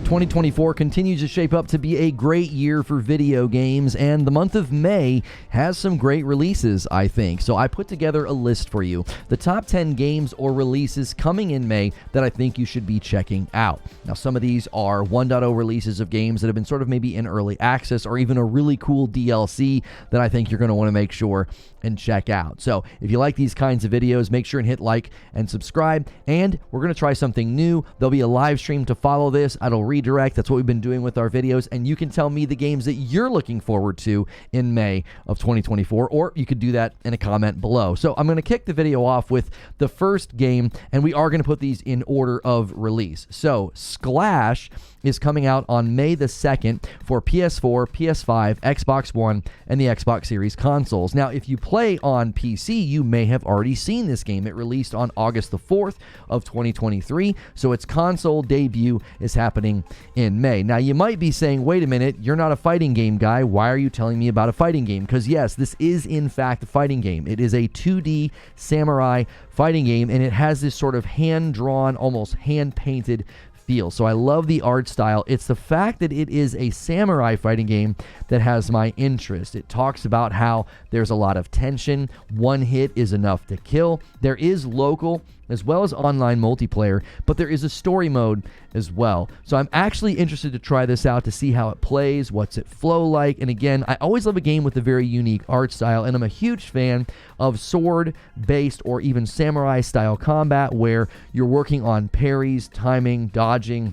2024 continues to shape up to be a great year for video games, and the month of May has some great releases, I think. So I put together a list for you, the top 10 games or releases coming in May that I think you should be checking out. Now, some of these are 1.0 releases of games that have been sort of maybe in early access, or even a really cool DLC that I think you're going to want to make sure and check out. So if you like these kinds of videos, make sure and hit like and subscribe, and we're going to try something new. There'll be a live stream to follow this. It'll redirect. That's what we've been doing with our videos, and you can tell me the games that you're looking forward to in May of 2024, or you could do that in a comment below. So I'm going to kick the video off with the first game, and we are going to put these in order of release. So Sclash is coming out on May the 2nd for PS4, PS5, Xbox One, and the Xbox Series consoles. Now, if you play on PC, you may have already seen this game. It released on August the 4th of 2023, so its console debut is happening in May. Now, you might be saying, wait a minute, you're not a fighting game guy. Why are you telling me about a fighting game? Because yes, this is in fact a fighting game. It is a 2D samurai fighting game, and it has this sort of hand-drawn, almost hand-painted feel. So I love the art style. It's the fact that it is a samurai fighting game that has my interest. It talks about how there's a lot of tension. One hit is enough to kill. There is local as well as online multiplayer, but there is a story mode as well. So I'm actually interested to try this out to see how it plays, what's it flow like. And again, I always love a game with a very unique art style, and I'm a huge fan of sword-based or even samurai-style combat where you're working on parries, timing, dodging,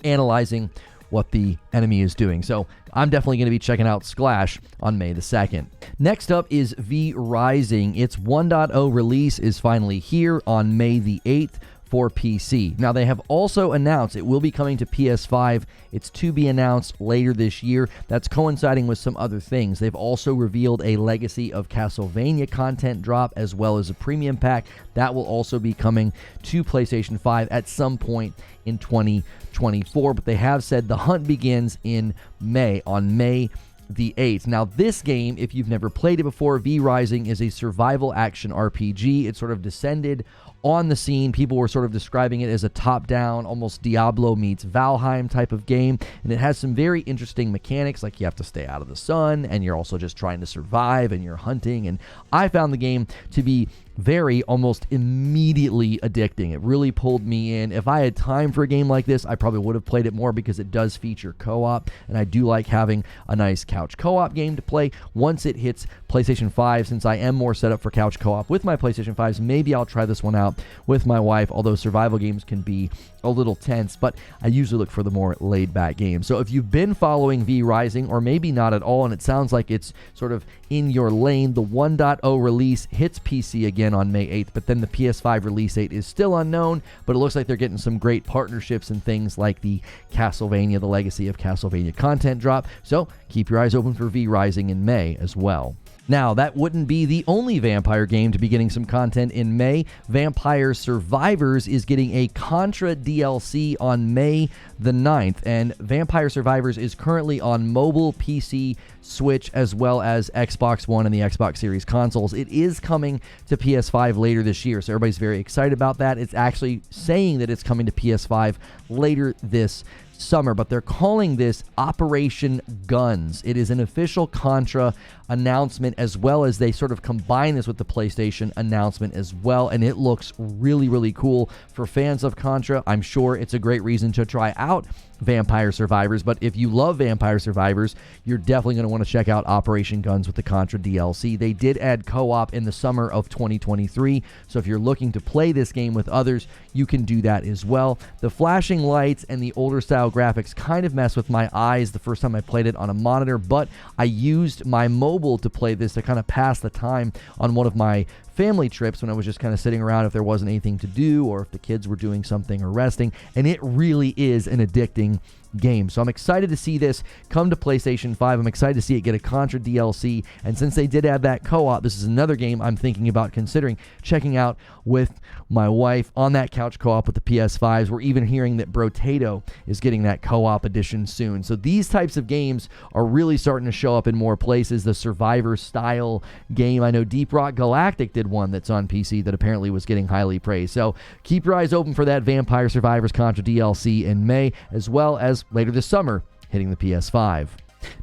analyzing what the enemy is doing. So I'm definitely going to be checking out Sclash on May the 2nd. Next up is V Rising. Its 1.0 release is finally here on May the 8th for PC. Now, they have also announced it will be coming to PS5. It's to be announced later this year. That's coinciding with some other things. They've also revealed a Legacy of Castlevania content drop as well as a premium pack. That will also be coming to PlayStation 5 at some point in 2024, but they have said the hunt begins in May, on May the 8th. Now, this game, if you've never played it before, V Rising is a survival action RPG. It sort of descended on the scene. People were sort of describing it as a top-down, almost Diablo meets Valheim type of game, and it has some very interesting mechanics, like you have to stay out of the sun, and you're also just trying to survive, and you're hunting, and I found the game to be very, almost immediately addicting. It really pulled me in. If I had time for a game like this, I probably would have played it more because it does feature co-op, and I do like having a nice couch co-op game to play. Once it hits PlayStation 5, since I am more set up for couch co-op with my PlayStation 5s, maybe I'll try this one out with my wife, although survival games can be a little tense, but I usually look for the more laid-back games. So if you've been following V Rising, or maybe not at all, and it sounds like it's sort of in your lane, the 1.0 release hits PC again on May 8th, but then the PS5 release date is still unknown, but it looks like they're getting some great partnerships and things like the Castlevania, the Legacy of Castlevania content drop, so keep your eyes open for V Rising in May as well. Now, that wouldn't be the only vampire game to be getting some content in May. Vampire Survivors is getting a Contra DLC on May the 9th, and Vampire Survivors is currently on mobile, PC, Switch, as well as Xbox One and the Xbox Series consoles. It is coming to PS5 later this year, so everybody's very excited about that. It's actually saying that it's coming to PS5 later this summer, but they're calling this Operation Guns. It is an official Contra announcement, as well as they sort of combine this with the PlayStation announcement as well, and it looks really, really cool. For fans of Contra, I'm sure it's a great reason to try out Vampire Survivors, but if you love Vampire Survivors, you're definitely going to want to check out Operation Guns with the Contra DLC. They did add co-op in the summer of 2023, so if you're looking to play this game with others, you can do that as well. The flashing lights and the older style graphics kind of mess with my eyes the first time I played it on a monitor, but I used my mobile to play this to kind of pass the time on one of my family trips when I was just kind of sitting around if there wasn't anything to do or if the kids were doing something or resting, and it really is an addicting game. So I'm excited to see this come to PlayStation 5. I'm excited to see it get a Contra DLC, and since they did add that co-op, this is another game I'm thinking about considering checking out with my wife on that couch co-op with the PS5s. We're even hearing that Brotato is getting that co-op edition soon. So these types of games are really starting to show up in more places. The Survivor style game, I know Deep Rock Galactic did neglected one that's on PC that apparently was getting highly praised. So keep your eyes open for that Vampire Survivors Contra DLC in May, as well as later this summer hitting the PS5.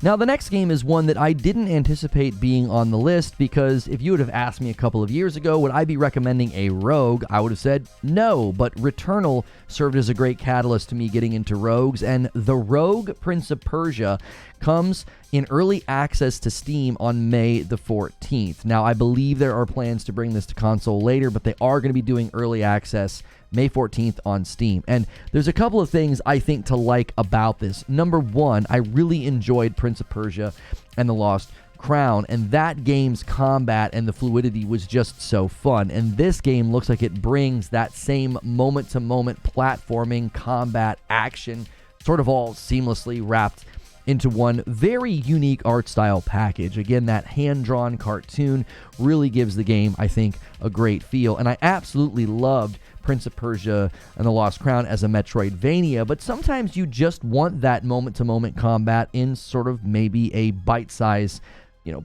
Now, the next game is one that I didn't anticipate being on the list, because if you would have asked me a couple of years ago, would I be recommending a rogue, I would have said no, but Returnal served as a great catalyst to me getting into rogues, and the Rogue Prince of Persia comes in early access to Steam on May the 14th. Now, I believe there are plans to bring this to console later, but they are going to be doing early access May 14th on Steam. And there's a couple of things I think to like about this. Number one, I really enjoyed Prince of Persia and the Lost Crown, and that game's combat and the fluidity was just so fun. And this game looks like it brings that same moment-to-moment platforming, combat, action, sort of all seamlessly wrapped into one very unique art style package. Again, that hand-drawn cartoon really gives the game, I think, a great feel. And I absolutely loved Prince of Persia and the Lost Crown as a Metroidvania, but sometimes you just want that moment-to-moment combat in sort of maybe a bite-sized,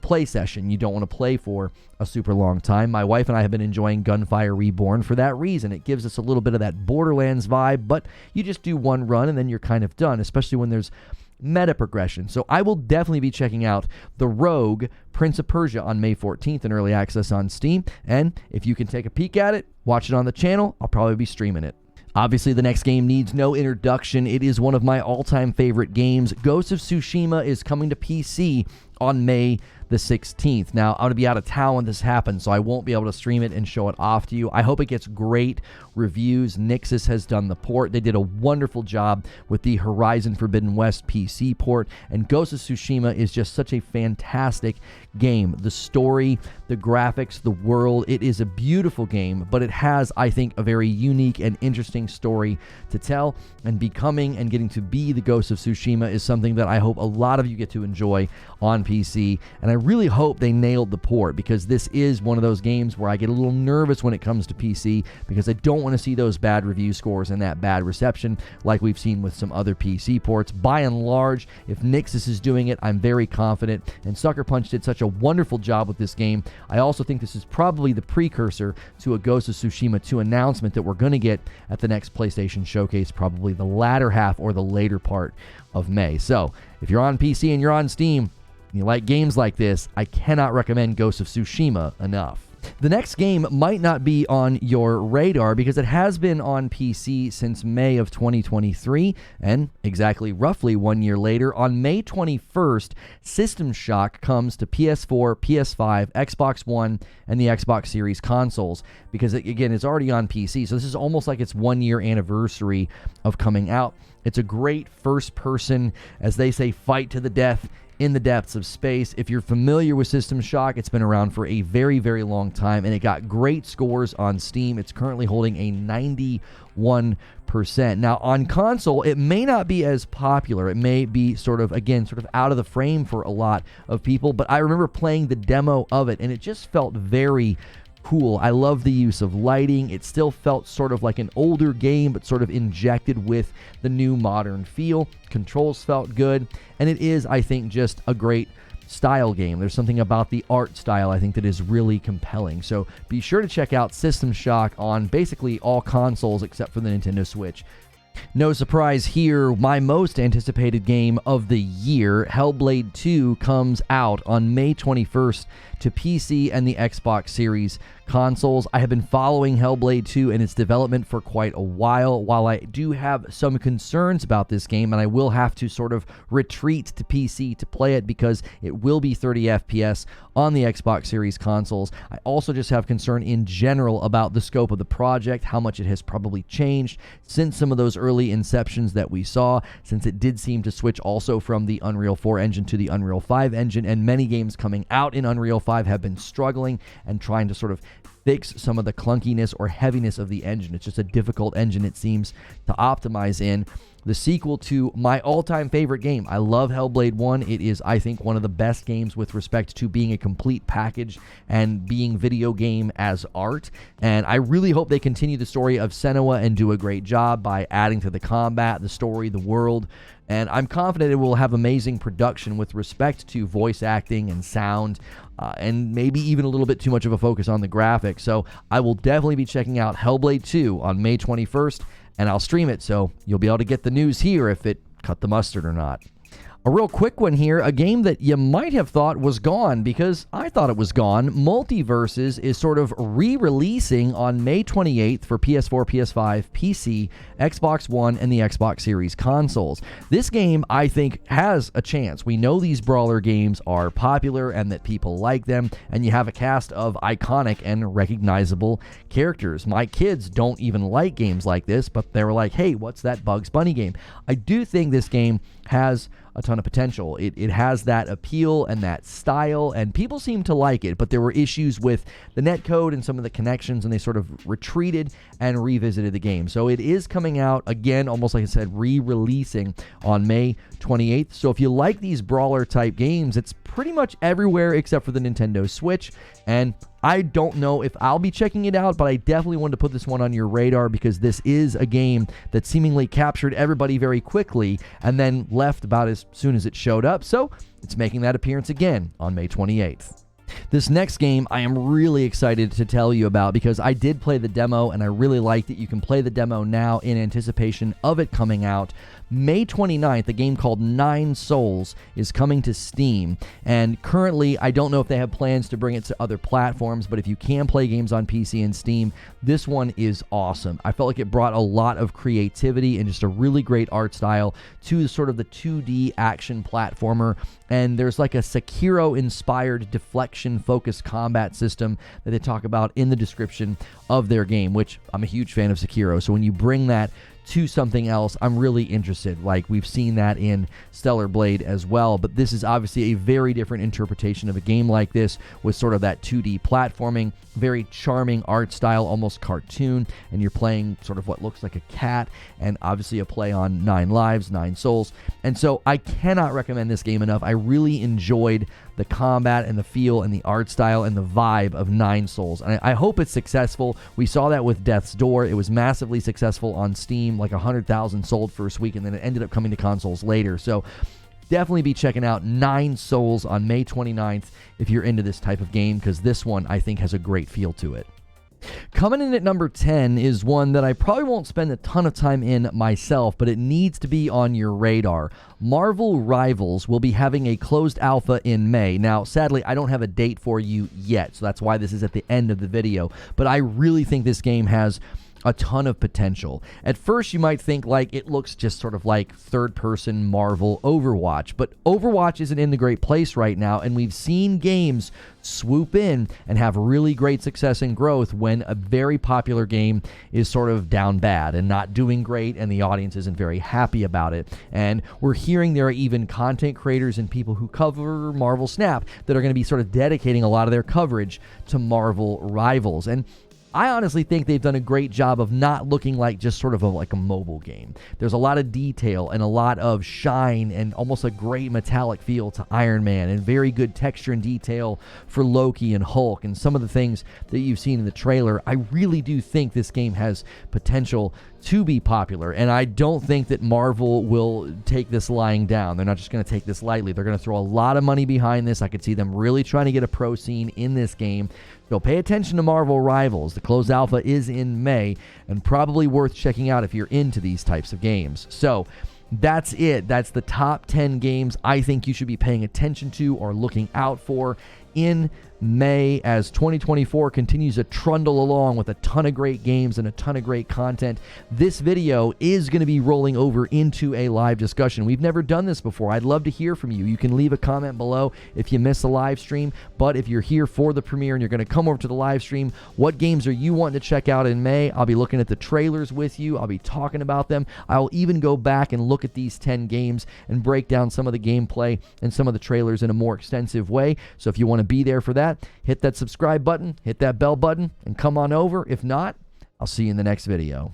play session. You don't want to play for a super long time. My wife and I have been enjoying Gunfire Reborn for that reason. It gives us a little bit of that Borderlands vibe, but you just do one run and then you're kind of done, especially when there's meta progression. So I will definitely be checking out the Rogue Prince of Persia on May 14th in early access on Steam, and if you can take a peek at it, watch it on the channel, I'll probably be streaming it. Obviously, the next game needs no introduction. It is one of my all-time favorite games. Ghost of Tsushima is coming to PC on May the 16th. Now, I'm going to be out of town when this happens, so I won't be able to stream it and show it off to you. I hope it gets great reviews. Nixxes has done the port. They did a wonderful job with the Horizon Forbidden West PC port, and Ghost of Tsushima is just such a fantastic game. The story, the graphics, the world, it is a beautiful game, but it has, I think, a very unique and interesting story to tell, and becoming and getting to be the Ghost of Tsushima is something that I hope a lot of you get to enjoy on PC, and I really hope they nailed the port, because this is one of those games where I get a little nervous when it comes to PC, because I don't want to see those bad review scores and that bad reception like we've seen with some other PC ports. By and large, if Nixxes is doing it, I'm very confident, and Sucker Punch did such a wonderful job with this game. I also think this is probably the precursor to a Ghost of Tsushima 2 announcement that we're going to get at the next PlayStation Showcase, probably the latter half or the later part of May. So, if you're on PC and you're on Steam, and you like games like this, I cannot recommend Ghost of Tsushima enough. The next game might not be on your radar because it has been on PC since May of 2023, and exactly roughly 1 year later, on May 21st, System Shock comes to PS4, PS5, Xbox One, and the Xbox Series consoles, because again, it's already on PC, so this is almost like its 1 year anniversary of coming out. It's a great first person, as they say, fight to the death in the depths of space. If you're familiar with System Shock, it's been around for a very, very long time, and it got great scores on Steam. It's currently holding a 91%. Now, on console, it may not be as popular. It may be sort of out of the frame for a lot of people, but I remember playing the demo of it, and it just felt very cool. I love the use of lighting. It still felt sort of like an older game, but sort of injected with the new modern feel. Controls felt good, and it is, I think, just a great style game. There's something about the art style, I think, that is really compelling. So be sure to check out System Shock on basically all consoles except for the Nintendo Switch. No surprise here, my most anticipated game of the year, Hellblade 2, comes out on May 21st to PC and the Xbox Series consoles. I have been following Hellblade 2 and its development for quite a while. While I do have some concerns about this game, and I will have to sort of retreat to PC to play it because it will be 30 FPS on the Xbox Series consoles, I also just have concern in general about the scope of the project, how much it has probably changed since some of those early inceptions that we saw, since it did seem to switch also from the Unreal 4 engine to the Unreal 5 engine, and many games coming out in Unreal 5 have been struggling and trying to sort of fix some of the clunkiness or heaviness of the engine. It's just a difficult engine, it seems, to optimize in. the sequel to my all-time favorite game. I love Hellblade 1. It is, I think, one of the best games with respect to being a complete package and being video game as art. And I really hope they continue the story of Senua and do a great job by adding to the combat, the story, the world. And I'm confident it will have amazing production with respect to voice acting and sound, and maybe even a little bit too much of a focus on the graphics. So I will definitely be checking out Hellblade 2 on May 21st, and I'll stream it, so you'll be able to get the news here if it cut the mustard or not. A real quick one here, a game that you might have thought was gone, because I thought it was gone. Multiversus is sort of re-releasing on May 28th for PS4, PS5, PC, Xbox One, and the Xbox Series consoles. This game, I think, has a chance. We know these brawler games are popular and that people like them, and you have a cast of iconic and recognizable characters. My kids don't even like games like this, but they were like, hey, what's that Bugs Bunny game? I do think this game has a ton of potential. It has that appeal and that style, and people seem to like it, but there were issues with the netcode and some of the connections, and they sort of retreated and revisited the game. So it is coming out, again, almost like I said, re-releasing on May 28th. So if you like these brawler-type games, it's pretty much everywhere except for the Nintendo Switch, and I don't know if I'll be checking it out, but I definitely wanted to put this one on your radar because this is a game that seemingly captured everybody very quickly and then left about as soon as it showed up. So it's making that appearance again on May 28th. This next game I am really excited to tell you about because I did play the demo and I really liked it. You can play the demo now in anticipation of it coming out. May 29th, a game called 9 Souls is coming to Steam, and currently I don't know if they have plans to bring it to other platforms, but if you can play games on PC and Steam, this one is awesome. I felt like it brought a lot of creativity and just a really great art style to sort of the 2D action platformer, and there's like a Sekiro-inspired deflection-focused combat system that they talk about in the description of their game, which I'm a huge fan of Sekiro, so when you bring that to something else, I'm really interested. Like, we've seen that in Stellar Blade as well, but this is obviously a very different interpretation of a game like this with sort of that 2D platforming, very charming art style, almost cartoon, and you're playing sort of what looks like a cat, and obviously a play on 9 lives, 9 souls. And so I cannot recommend this game enough. I really enjoyed the combat and the feel and the art style and the vibe of 9 Souls. And I hope it's successful. We saw that with Death's Door. It was massively successful on Steam, like 100,000 sold first week, and then it ended up coming to consoles later. So definitely be checking out 9 Souls on May 29th if you're into this type of game, because this one I think has a great feel to it. Coming in at number 10 is one that I probably won't spend a ton of time in myself, but it needs to be on your radar. Marvel Rivals will be having a closed alpha in May. Now, sadly, I don't have a date for you yet, so that's why this is at the end of the video, but I really think this game has a ton of potential. At first, you might think like it looks just sort of like third-person Marvel Overwatch, but Overwatch isn't in the great place right now, and we've seen games swoop in and have really great success and growth when a very popular game is sort of down bad and not doing great, and the audience isn't very happy about it. And we're hearing there are even content creators and people who cover Marvel Snap that are going to be sort of dedicating a lot of their coverage to Marvel Rivals. And I honestly think they've done a great job of not looking like just sort of like a mobile game. There's a lot of detail and a lot of shine and almost a great metallic feel to Iron Man, and very good texture and detail for Loki and Hulk and some of the things that you've seen in the trailer. I really do think this game has potential to be popular, and I don't think that Marvel will take this lying down. They're not just going to take this lightly. They're going to throw a lot of money behind this. I could see them really trying to get a pro scene in this game. So pay attention to Marvel Rivals. The closed alpha is in May, and probably worth checking out if you're into these types of games. So that's it. That's the top 10 games I think you should be paying attention to or looking out for in May as 2024 continues to trundle along with a ton of great games and a ton of great content. This video is going to be rolling over into a live discussion. We've never done this before. I'd love to hear from you. You can leave a comment below if you miss the live stream, but if you're here for the premiere and you're going to come over to the live stream, what games are you wanting to check out in May? I'll be looking at the trailers with you. I'll be talking about them. I'll even go back and look at these 10 games and break down some of the gameplay and some of the trailers in a more extensive way. So if you want to be there for that, hit that subscribe button, hit that bell button, and come on over. If not, I'll see you in the next video.